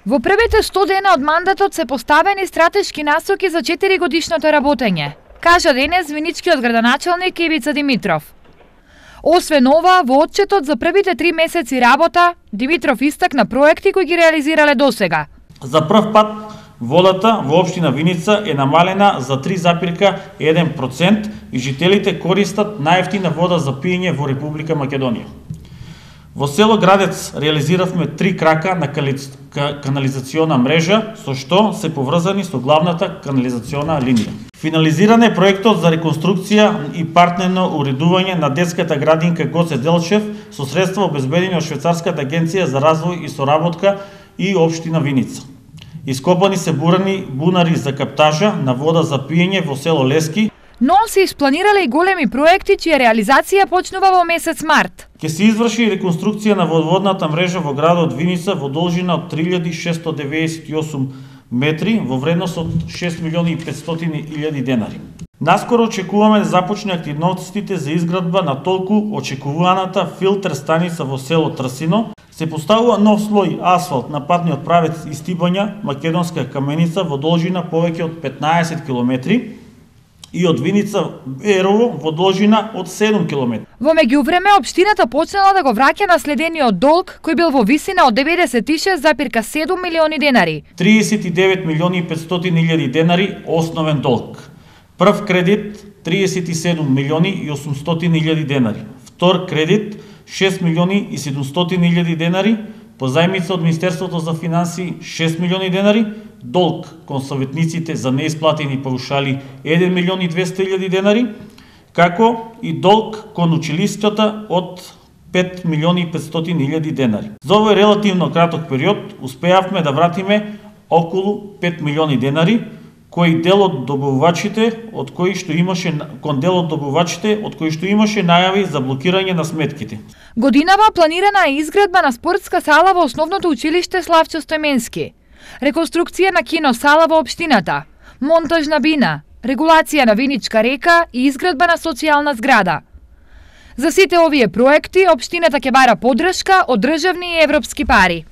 Во првите 100 дена од мандатот се поставени стратешки насоки за 4-годишното работење, кажа денес виничкиот градоначалник Ивица Димитров. Освен ова, во отчетот за првите 3 месеци работа, Димитров истакна проекти кои ги реализирале досега. За прв пат водата во општина Виница е намалена за 3,1% и жителите користат најевтина вода за пиење во Република Македонија. Во село Градец реализиравме 3 крака на канализациона мрежа, со што се поврзани со главната канализациона линија. Финализиран е проектот за реконструкција и партнерно уредување на детската градинка Гоце Делчев со средства обезбедени од Швајцарската агенција за развој и соработка и општина Виница. Ископани се бунари за каптажа на вода за пиење во село Лески, но се испланирале и големи проекти чија реализација почнува во месец март. Ќе се изврши реконструкција на водоводната мрежа во градот Виница во должина од 3698 метри во вредност од 6.500.000 денари. Наскоро очекуваме да започне активностите за изградба на толку очекуваната филтер станица во село Трсино. Се поставува нов слој асфалт на патниот правец Истибања Македонска Каменица во должина повеќе од 15 километри и од Виница Ерово во должина од 7 км. Во меѓувреме, општината почнала да го враќа наследениот долг, кој бил во висина од 96,7 милиони денари. 39.500.000 денари основен долг. Прв кредит 37.800.000 денари. Втор кредит 6.700.000 денари, позајмица од Министерството за финансии 6 милиони денари, долг кон советниците за неисплатени паушали 1.200.000 денари, како и долг кон училиштата од 5.500.000 денари. За овој релативно краток период успеавме да вратиме околу 5 милиони денари, кој дел од добавувачите од кои што имаше најави за блокирање на сметките. Годинава планирана е изградба на спортска сала во основното училиште Славчо Стојменски, реконструкција на кино сала во општината, монтажна бина, регулација на Виничка река и изградба на социјална зграда. За сите овие проекти општината ќе бара поддршка од државни и европски пари.